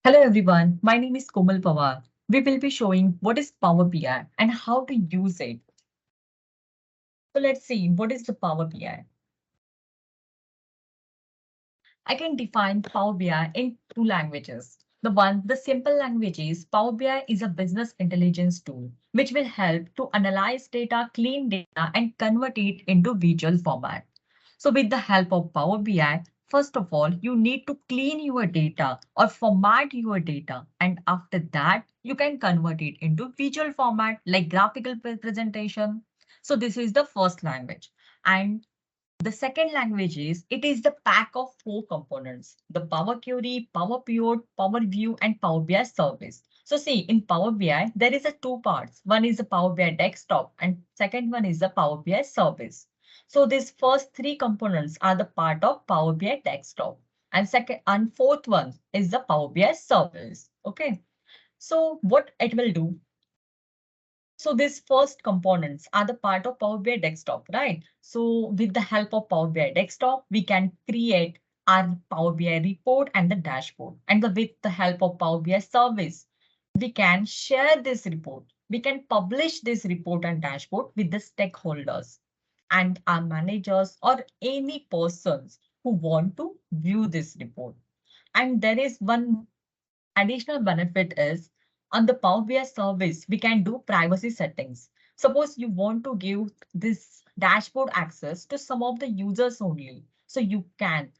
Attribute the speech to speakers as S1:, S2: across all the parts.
S1: Hello everyone, my name is Komal Pawar. We will be showing what is Power BI and how to use it. So let's see what is the Power BI. I can define Power BI in two languages. The simple language is Power BI is a business intelligence tool which will help to analyze data, clean data and convert it into visual format. So with the help of Power BI, first of all, you need to clean your data or format your data. And after that, you can convert it into visual format like graphical presentation. So this is the first language. And the second language is it is the pack of four components: the Power Query, Power Pivot, Power View, and Power BI service. So see, in Power BI, there is a two parts. One is the Power BI desktop and second one is the Power BI service. So these first three components are the part of Power BI desktop. And second and fourth one is the Power BI service. Okay. So what it will do, so these first components are the part of Power BI desktop, right? So with the help of Power BI desktop, we can create our Power BI report and the dashboard. And with the help of Power BI service, we can share this report. We can publish this report and dashboard with the stakeholders and our managers or any persons who want to view this report. And there is one additional benefit is on the Power BI service, we can do privacy settings. Suppose you want to give this dashboard access to some of the users only. So you can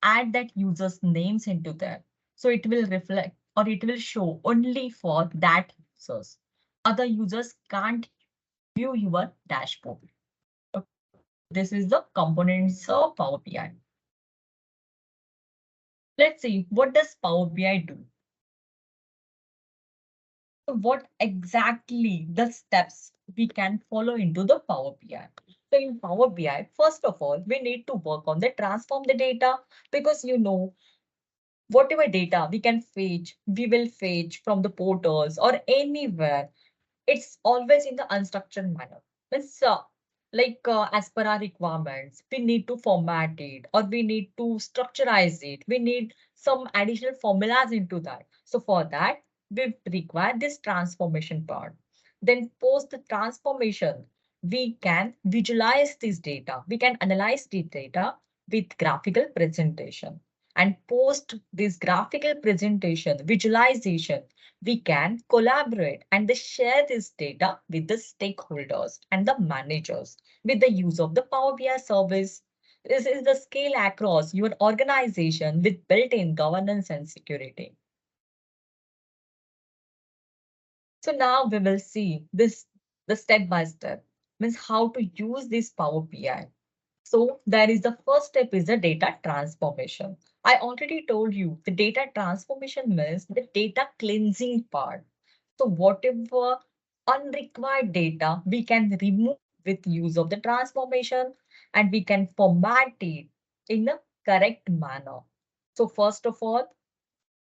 S1: add that user's names into there. So it will reflect or it will show only for that users. Other users can't view your dashboard. Okay. This is the components of Power BI. Let's see, what does Power BI do? What exactly the steps we can follow into the Power BI. So in Power BI, first of all, we need to work on the transform the data because whatever data we can fetch, we will fetch from the portals or anywhere. It's always in the unstructured manner. Means, as per our requirements, we need to format it or we need to structurize it. We need some additional formulas into that. So for that, we require this transformation part. Then post the transformation, we can visualize this data. We can analyze the data with graphical presentation. And post this graphical presentation, visualization, we can collaborate and they share this data with the stakeholders and the managers with the use of the Power BI service. This is the scale across your organization with built-in governance and security. So now we will see this the step by step means how to use this Power BI. So there is the first step is the data transformation. I already told you the data transformation means the data cleansing part. So whatever unrequired data we can remove with use of the transformation and we can format it in a correct manner. So first of all,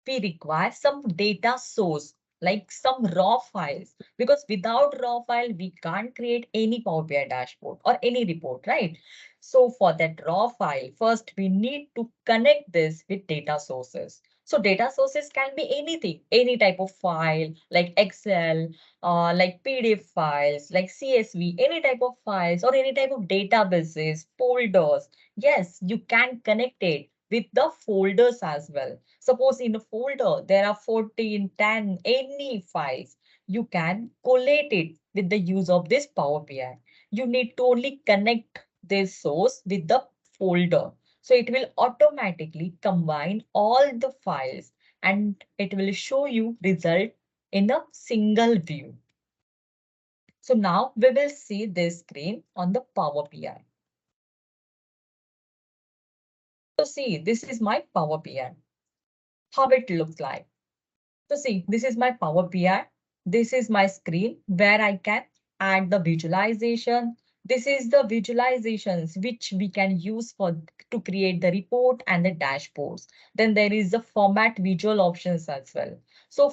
S1: we require some data source like some raw files because without raw file we can't create any Power BI dashboard or any report, right? So for that raw file, first we need to connect this with data sources. So data sources can be anything, any type of file like Excel, like PDF files, like CSV, any type of files or any type of databases, folders. Yes, you can connect it with the folders as well. Suppose in a folder, there are 14, 10, any files. You can collate it with the use of this Power BI. You need to only connect this source with the folder. So it will automatically combine all the files and it will show you result in a single view. So now we will see this screen on the Power BI. So see, this is my Power BI, how it looks like. So see, this is my Power BI. This is my screen where I can add the visualization. This is the visualizations which we can use for to create the report and the dashboards. Then there is the format visual options as well. So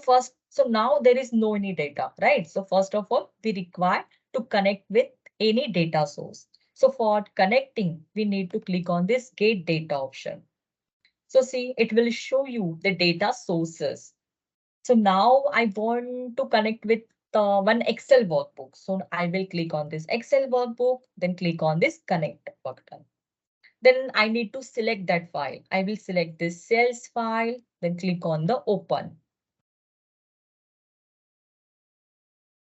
S1: now there is no any data, right? So first of all, we require to connect with any data source. So for connecting, we need to click on this get data option. So see, it will show you the data sources. So now I want to connect with one Excel workbook. So I will click on this Excel workbook, then click on this connect button. Then I need to select that file. I will select this sales file, then click on the open.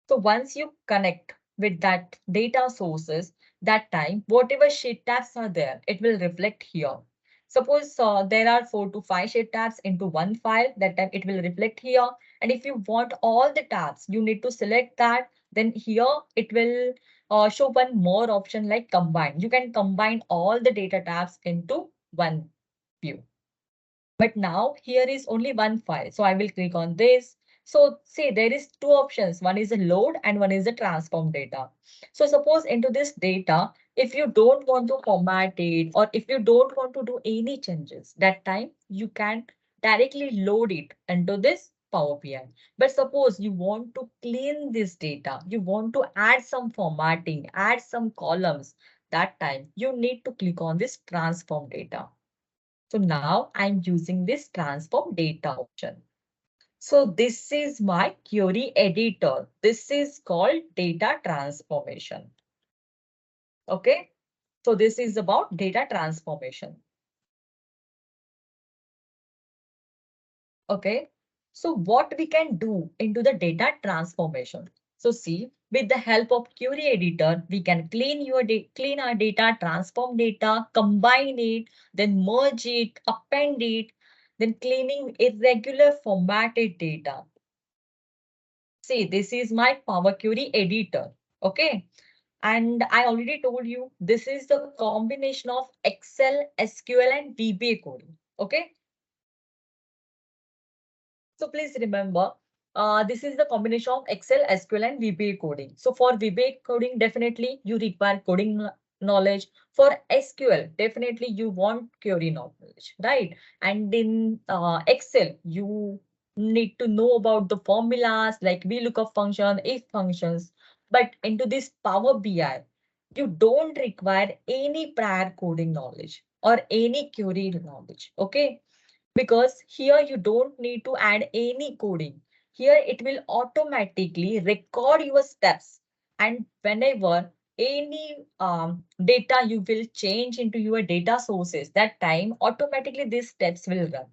S1: So once you connect with that data sources, that time, whatever sheet tabs are there, it will reflect here. Suppose there are 4 to 5 sheet tabs into one file, that time it will reflect here. And if you want all the tabs, you need to select that. Then here it will show one more option like combine. You can combine all the data tabs into one view. But now here is only one file. So I will click on this. So see, there is two options. One is a load and one is the transform data. So suppose into this data, if you don't want to format it or if you don't want to do any changes, that time you can directly load it into this Power BI. But suppose you want to clean this data, you want to add some formatting, add some columns, that time you need to click on this transform data. So now I'm using this transform data option. So this is my query editor. This is called data transformation. Okay. So this is about data transformation. Okay. So what we can do into the data transformation. So see, with the help of query editor, we can clean our data, transform data, combine it, then merge it, append it, then cleaning irregular formatted data. See, this is my Power Query editor. Okay. And I already told you this is the combination of Excel, SQL, and VBA coding. Okay. So please remember, this is the combination of Excel, SQL, and VBA coding. So for VBA coding, definitely you require coding knowledge. For SQL, definitely you want query knowledge, right? And in Excel, you need to know about the formulas like VLOOKUP function, if functions. But into this Power BI, you don't require any prior coding knowledge or any query knowledge. Okay, because here you don't need to add any coding. Here it will automatically record your steps, and whenever any data you will change into your data sources, that time automatically these steps will run,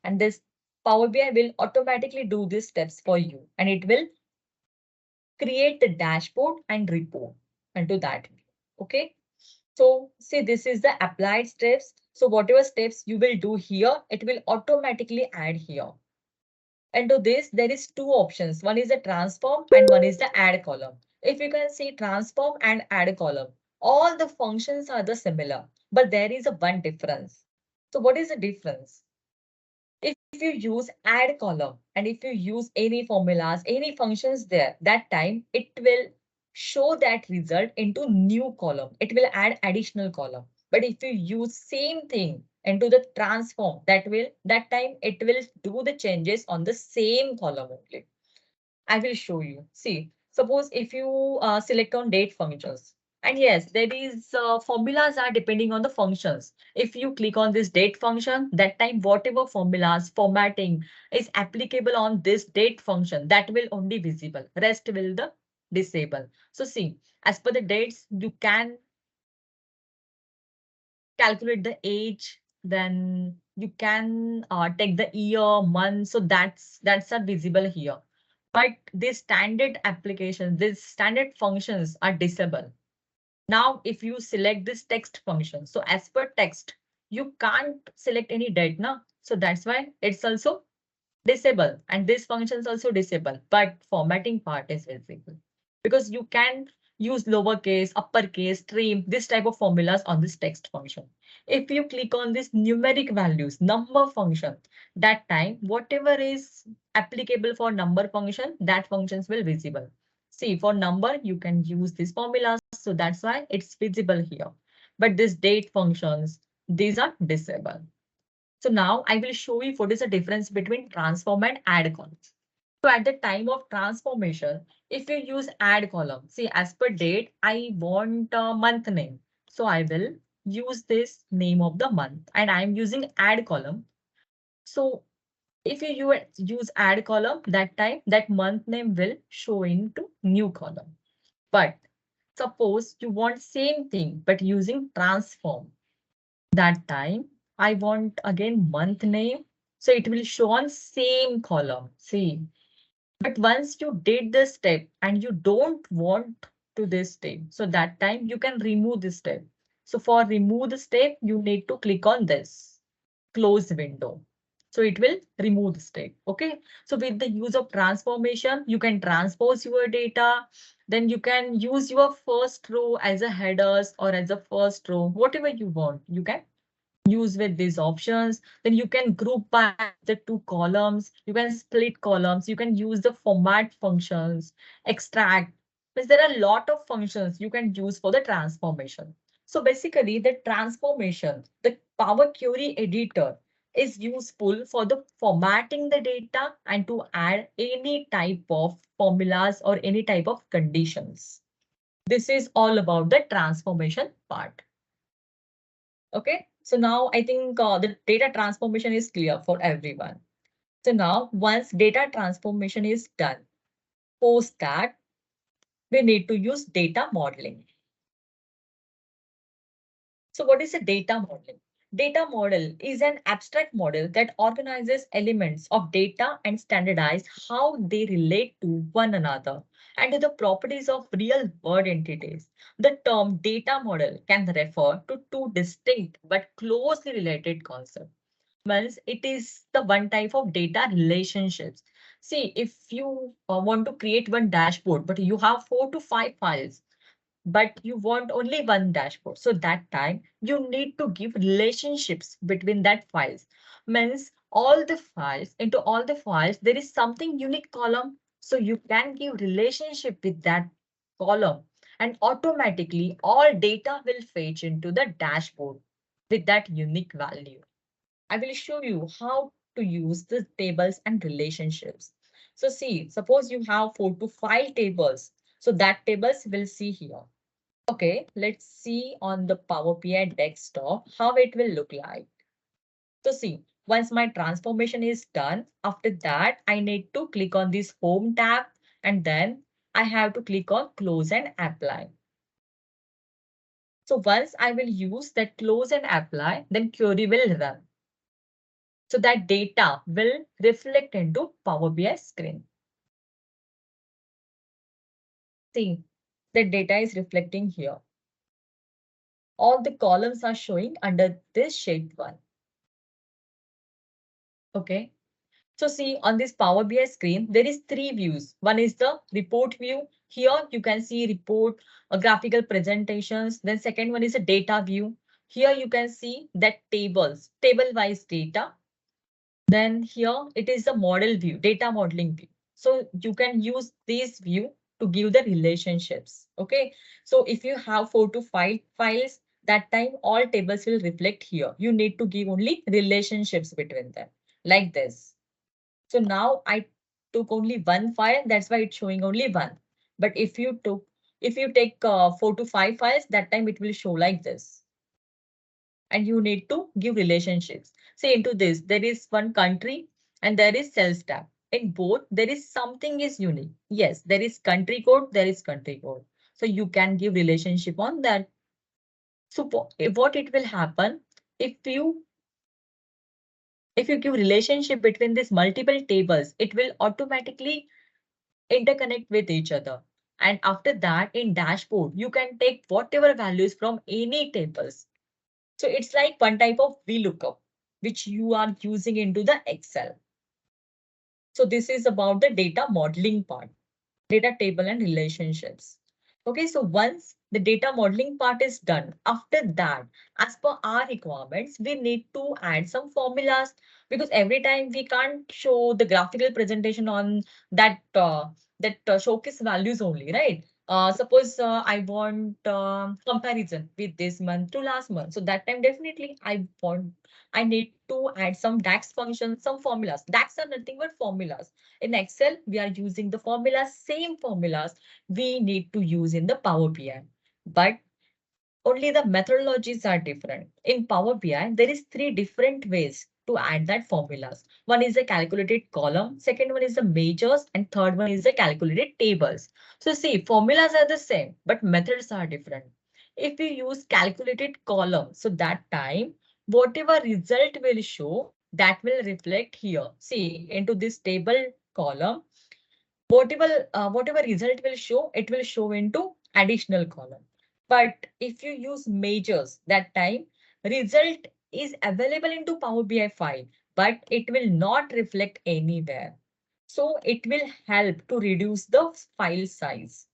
S1: and this Power BI will automatically do these steps for you, and it will create the dashboard and report into that. Okay. So see, this is the applied steps. So whatever steps you will do here, it will automatically add here. And to this, there is two options. One is the transform and one is the add column. If you can see transform and add column, all the functions are the similar, but there is a one difference. So what is the difference? If you use add column and if you use any formulas, any functions there, that time it will show that result into new column. It will add additional column. But if you use same thing into the transform, that time it will do the changes on the same column only. I will show you. See, suppose if you select on date functions, and yes, there is formulas are depending on the functions. If you click on this date function, that time whatever formulas formatting is applicable on this date function, that will only visible. Rest will the disable. So see, as per the dates, you can calculate the age, then you can take the year, month. So that's are visible here. But these standard applications, these standard functions are disabled. Now, if you select this text function, so as per text, you can't select any date now. So that's why it's also disabled, and this function is also disabled, but formatting part is visible because you can use lowercase, uppercase, trim, this type of formulas on this text function. If you click on this numeric values, number function, that time whatever is applicable for number function, that functions will visible. See, for number, you can use these formulas, so that's why it's visible here. But this date functions, these are disabled. So now I will show you what is the difference between transform and add columns. So at the time of transformation, if you use add column, see as per date, I want a month name. So I will use this name of the month and I'm using add column. So If you use add column, that time that month name will show into new column. But suppose you want same thing, but using transform, that time I want again month name. So it will show on same column. See, but once you did this step and you don't want to this step, so that time you can remove this step. So for remove the step, you need to click on this close window. So it will remove the step. Okay. So with the use of transformation, you can transpose your data. Then you can use your first row as a headers or as a first row, whatever you want. You can use with these options. Then you can group by the two columns. You can split columns. You can use the format functions, extract. Because there are a lot of functions you can use for the transformation. So basically the transformation, the Power Query editor is useful for the formatting the data and to add any type of formulas or any type of conditions. This is all about the transformation part. Okay, so now I think the data transformation is clear for everyone. So now once data transformation is done, post that, we need to use data modeling. So what is a data modeling? Data model is an abstract model that organizes elements of data and standardize how they relate to one another and to the properties of real world entities. The term data model can refer to two distinct but closely related concepts. Means it is the one type of data relationships. See, if you want to create one dashboard, but you have 4 to 5 files, but you want only one dashboard. So that time you need to give relationships between that files. Means all the files, into all the files, there is something unique column. So you can give relationship with that column and automatically all data will fetch into the dashboard with that unique value. I will show you how to use the tables and relationships. So see, suppose you have 4 to 5 tables. So that tables will see here. Okay, let's see on the Power BI desktop how it will look like. So see, once my transformation is done, after that, I need to click on this Home tab and then I have to click on Close and Apply. So once I will use that Close and Apply, then query will run. So that data will reflect into Power BI screen. See, the data is reflecting here. All the columns are showing under this shaped one. Okay. So see on this Power BI screen, there is three views. One is the report view. Here you can see report, graphical presentations. Then second one is a data view. Here you can see that tables, table-wise data. Then here it is the model view, data modeling view. So you can use this view to give the relationships. Okay. So if you have 4 to 5 files, that time all tables will reflect here. You need to give only relationships between them like this. So now I took only one file. That's why it's showing only one. But if you take 4 to 5 files, that time it will show like this. And you need to give relationships. Say into this, there is one country and there is sales tab. In both, there is something is unique. Yes, there is country code, there is country code. So you can give relationship on that. So what it will happen if you give relationship between these multiple tables, it will automatically interconnect with each other. And after that, in dashboard, you can take whatever values from any tables. So it's like one type of VLOOKUP, which you are using into the Excel. So this is about the data modeling part, data table and relationships. Okay, so once the data modeling part is done, after that, as per our requirements, we need to add some formulas because every time we can't show the graphical presentation on that showcase values only, right? Suppose I want comparison with this month to last month. So that time definitely I need to add some DAX functions, some formulas. DAX are nothing but formulas. In Excel, we are using the formulas, same formulas we need to use in the Power BI. But only the methodologies are different. In Power BI, there is 3 different ways to add that formulas. One is the calculated column, second one is the measures, and third one is the calculated tables. So see, formulas are the same, but methods are different. If you use calculated column, so that time, whatever result will show, that will reflect here. See, into this table column, whatever result will show, it will show into additional column. But if you use measures, that time result is available into Power BI file, but it will not reflect anywhere. So it will help to reduce the file size.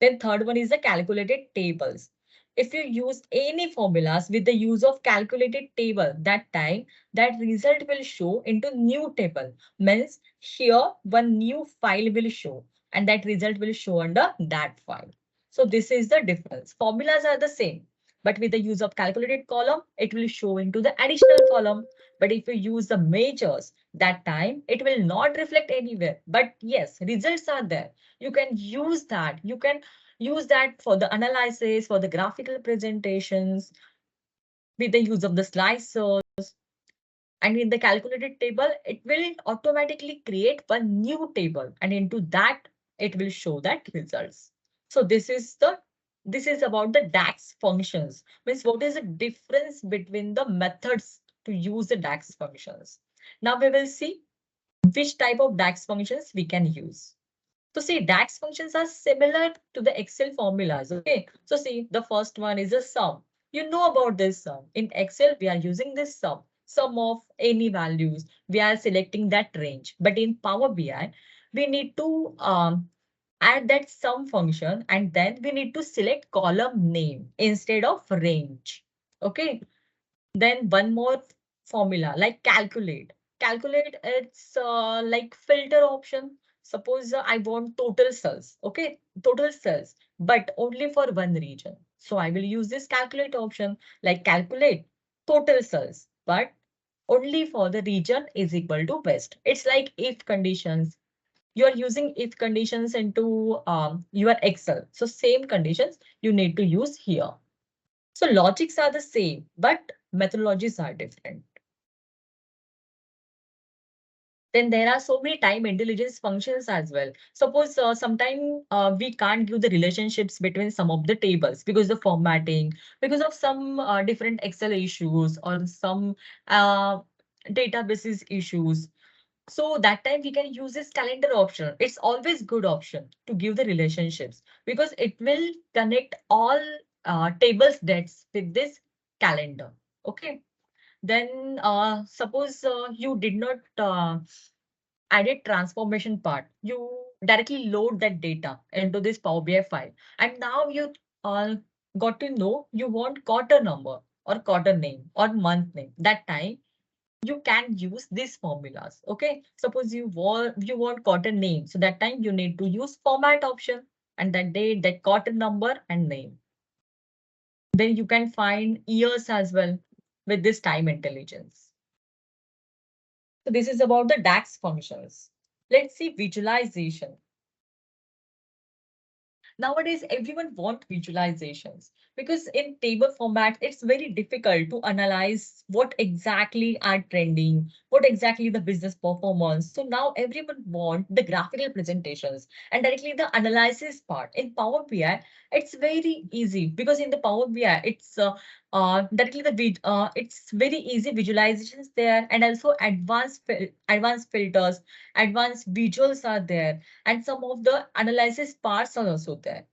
S1: Then third one is the calculated tables. If you use any formulas with the use of calculated table, that time that result will show into new table. Means here one new file will show and that result will show under that file. So this is the difference. Formulas are the same, but with the use of calculated column, it will show into the additional column. But if you use the measures, that time it will not reflect anywhere. But yes, results are there. You can use that. You can use that for the analysis, for the graphical presentations, with the use of the slicers. And in the calculated table, it will automatically create one new table, and into that it will show that results. So this is about the DAX functions. Means what is the difference between the methods to use the DAX functions? Now we will see which type of DAX functions we can use. So see, DAX functions are similar to the Excel formulas. Okay. So see, the first one is a sum. You know about this sum. In Excel, we are using this sum of any values. We are selecting that range. But in Power BI, we need to add that sum function, and then we need to select column name instead of range. Okay. Then one more formula like calculate. Calculate, it's like filter option. Suppose I want total cells, okay, total cells, but only for one region. So I will use this calculate option, like calculate total cells, but only for the region is equal to west. It's like if conditions. You are using if conditions into your Excel. So same conditions you need to use here. So logics are the same, but methodologies are different. Then there are so many time intelligence functions as well. Suppose sometime we can't give the relationships between some of the tables because of formatting, because of some different Excel issues or some uh, databases issues. So that time we can use this calendar option. It's always good option to give the relationships because it will connect all tables dates with this calendar. Okay. Then suppose you did not added transformation part. You directly load that data into this Power BI file. And now you uh, got to know you want quarter number or quarter name or month name. That time you can use these formulas. Okay. Suppose you want quarter name. So that time you need to use format option and that date, that quarter number and name. Then you can find years as well with this time intelligence. So this is about the DAX functions. Let's see visualization. Nowadays, everyone wants visualizations because in table format, it's very difficult to analyze what exactly are trending, what exactly the business performance. So now everyone wants the graphical presentations and directly the analysis part. In Power BI, it's very easy because in the Power BI, it's directly it's very easy visualizations there, and also advanced filters, advanced visuals are there, and some of the analysis parts are also there.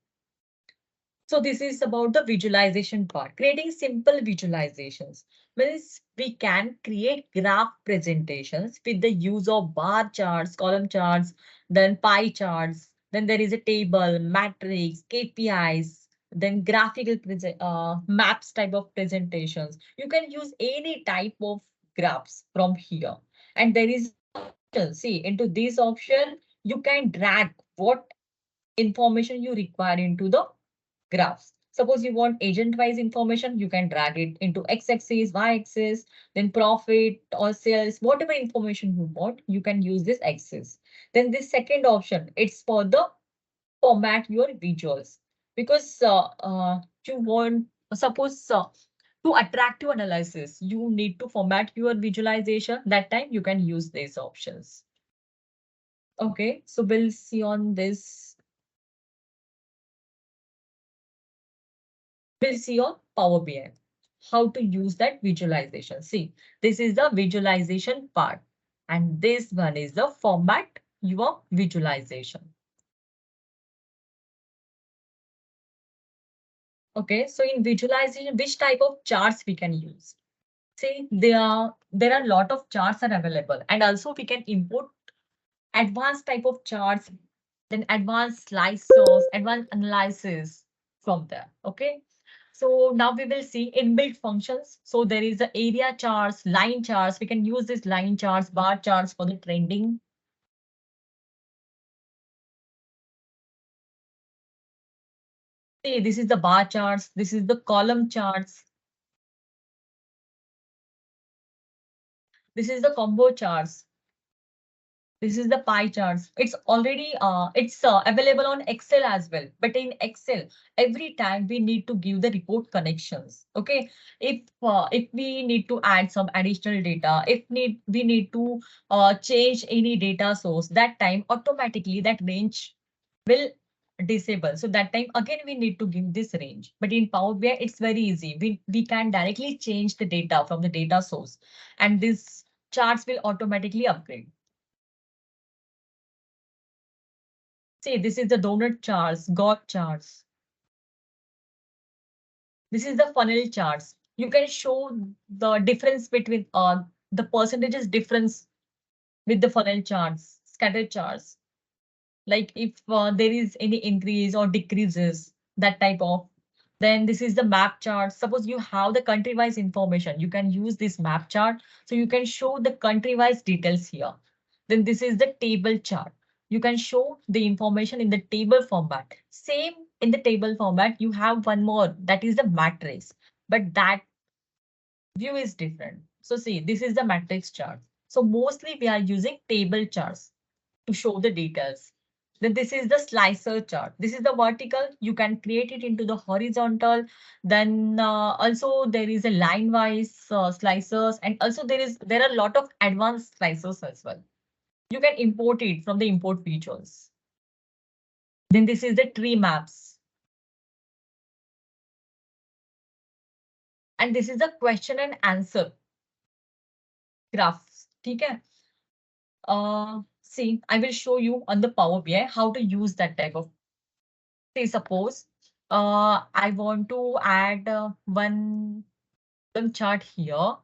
S1: So this is about the visualization part. Creating simple visualizations means we can create graph presentations with the use of bar charts, column charts, then pie charts. Then there is a table, matrix, KPIs, then graphical maps type of presentations. You can use any type of graphs from here. And there is, see, into this option, you can drag what information you require into the graphs. Suppose you want agent-wise information, you can drag it into x-axis, y-axis, then profit or sales, whatever information you want, you can use this axis. Then this second option, it's for the format your visuals because you want, suppose to To attractive analysis, you need to format your visualization. That time you can use these options. Okay, so we'll see on this. We'll see on Power BI how to use that visualization. See, this is the visualization part, and this one is the format your visualization. Okay, so in visualization, which type of charts we can use? See, there are a lot of charts are available, and also we can import advanced type of charts, then advanced slicers, advanced analysis from there. Okay. So now we will see inbuilt functions. So there is the area charts, line charts. We can use this line charts, bar charts for the trending. See, this is the bar charts. This is the column charts. This is the combo charts. This is the pie charts. It's already available on Excel as well. But in Excel, every time we need to give the report connections. Okay, if we need to add some additional data, if we need to change any data source, that time automatically that range will disable. So that time again we need to give this range. But in Power BI, it's very easy. We can directly change the data from the data source, and these charts will automatically upgrade. See, this is the donut charts, GOT charts. This is the funnel charts. You can show the difference between the percentages difference with the funnel charts, scatter charts. Like if there is any increase or decreases, that type of. Then this is the map chart. Suppose you have the country-wise information, you can use this map chart. So you can show the country-wise details here. Then this is the table chart. You can show the information in the table format. Same in the table format, you have one more, that is the matrix, but that view is different. So see, this is the matrix chart. So mostly we are using table charts to show the details. Then this is the slicer chart. This is the vertical. You can create it into the horizontal. Then also there is a line wise slicers, and also there are a lot of advanced slicers as well. You can import it from the import features. Then this is the tree maps. And this is the question and answer graphs. Okay. See, I will show you on the Power BI how to use that type of. Say, suppose I want to add one chart here.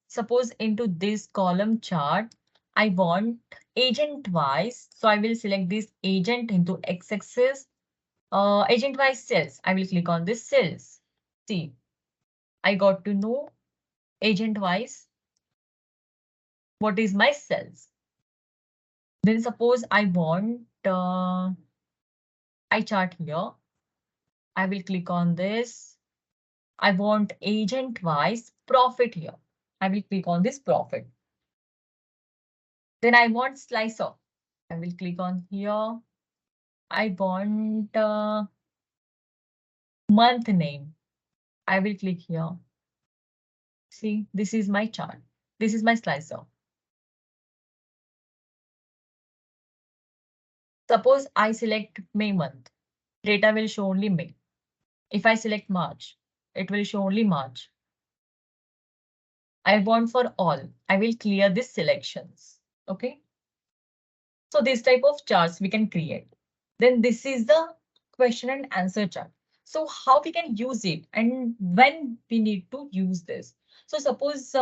S1: Suppose into this column chart, I want agent wise. So I will select this agent into x-axis. Agent wise cells. I will click on this cells. See, I got to know agent wise what is my cells. Then suppose I want I chart here. I will click on this. I want agent wise profit here. I will click on this profit. Then I want slicer. I will click on here. I want month name. I will click here. See, this is my chart. This is my slicer. Suppose I select May month. Data will show only May. If I select March, it will show only March. I want for all. I will clear these selections. Okay. So this type of charts we can create. Then this is the question and answer chart. So how we can use it and when we need to use this. So suppose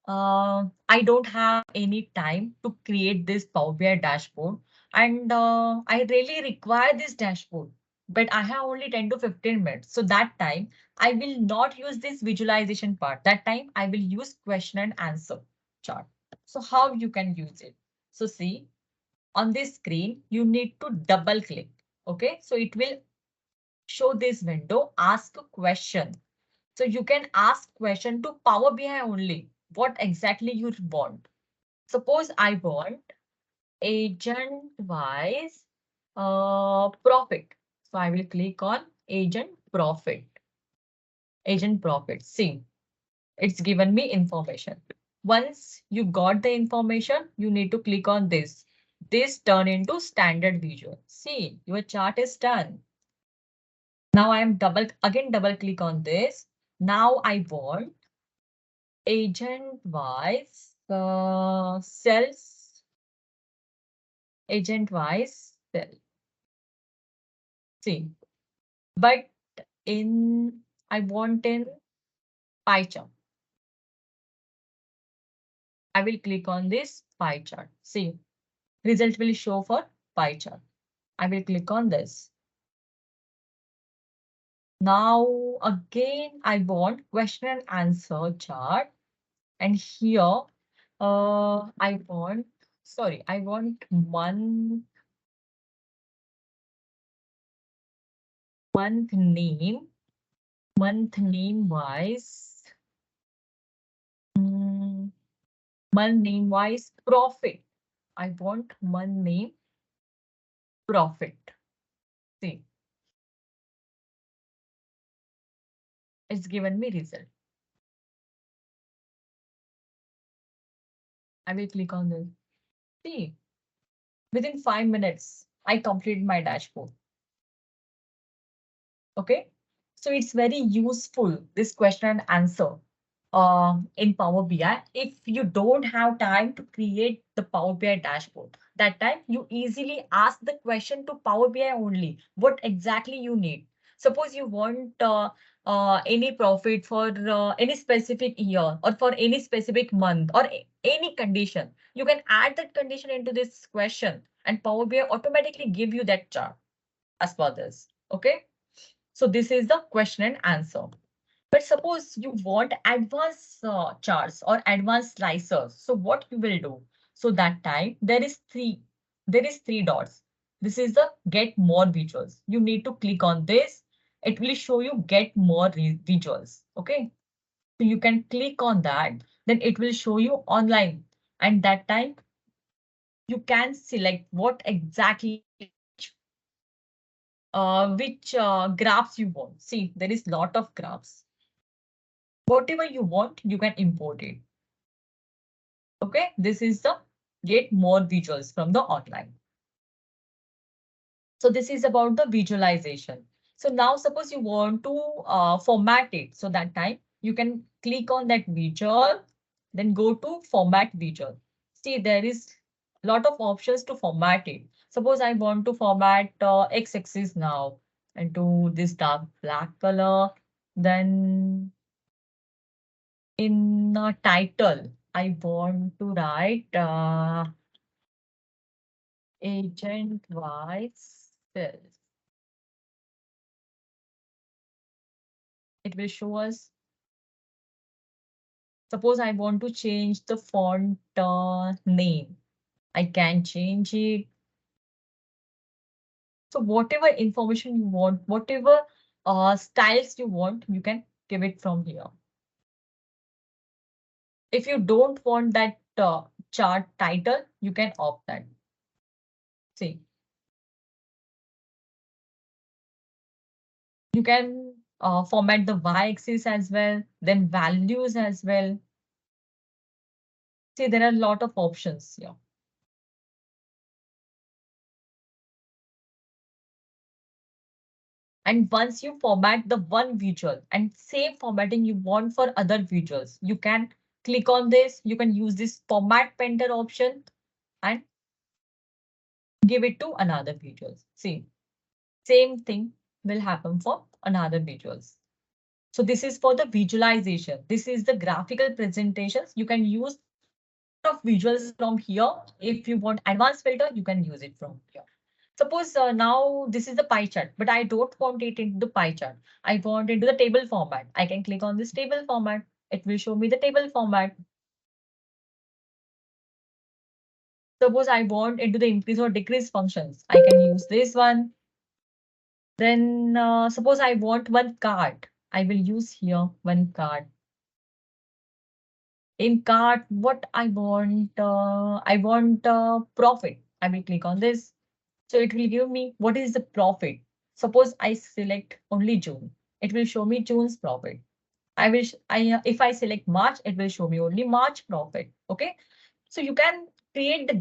S1: I don't have any time to create this Power BI dashboard, and I really require this dashboard, but I have only 10 to 15 minutes. So that time I will not use this visualization part. That time I will use question and answer chart. So how you can use it? So see, on this screen, you need to double click. Okay, so it will show this window, ask a question. So you can ask question to Power BI only. What exactly you want? Suppose I want agent wise profit. So I will click on agent profit. agent profit. See, it's given me information. Once you got the information, you need to click on this. This turn into standard visual. See, your chart is done. Now I am double click on this. Now I want agent wise cells, agent wise cell. See, but I want in pie chart. I will click on this pie chart. See, result will show for pie chart. I will click on this. Now again, I want question and answer chart. And here, I want month name, month name wise, month name wise profit. I want month name profit. See, it's given me result. I will click on this. See, within 5 minutes, I completed my dashboard. Okay, so it's very useful, this question and answer in Power BI. If you don't have time to create the Power BI dashboard, that time you easily ask the question to Power BI only, what exactly you need. Suppose you want any profit for any specific year or for any specific month or any condition, you can add that condition into this question and Power BI automatically give you that chart as per this. Okay. So this is the question and answer. But suppose you want advanced charts or advanced slicers. So what you will do? So that time there is three dots. This is the get more visuals. You need to click on this. It will show you get more visuals. Okay. So you can click on that. Then it will show you online. And that time you can select what exactly which graphs you want. See, there is lot of graphs. Whatever you want, you can import it. Okay, this is the get more visuals from the online. So this is about the visualization. So now suppose you want to format it. So that time you can click on that visual, then go to format visual. See, there is lot of options to format it. Suppose I want to format x-axis now into this dark black color. Then in title, I want to write agent wise cells. It will show us. Suppose I want to change the font name. I can change it. So whatever information you want, whatever styles you want, you can give it from here. If you don't want that chart title, you can opt that. See, you can format the y-axis as well, then values as well. See, there are a lot of options here. And once you format the one visual and same formatting you want for other visuals, you can click on this. You can use this format painter option and give it to another visuals. See, same thing will happen for another visuals. So this is for the visualization. This is the graphical presentations. You can use of visuals from here. If you want advanced filter, you can use it from here. Suppose now this is the pie chart, but I don't want it into the pie chart. I want into the table format. I can click on this table format. It will show me the table format. Suppose I want into the increase or decrease functions. I can use this one. Then suppose I want one card. I will use here one card. In card, what I want profit. I will click on this. So it will give me what is the profit. Suppose I select only June. It will show me June's profit. if I select March, it will show me only March profit. Okay. So you can create the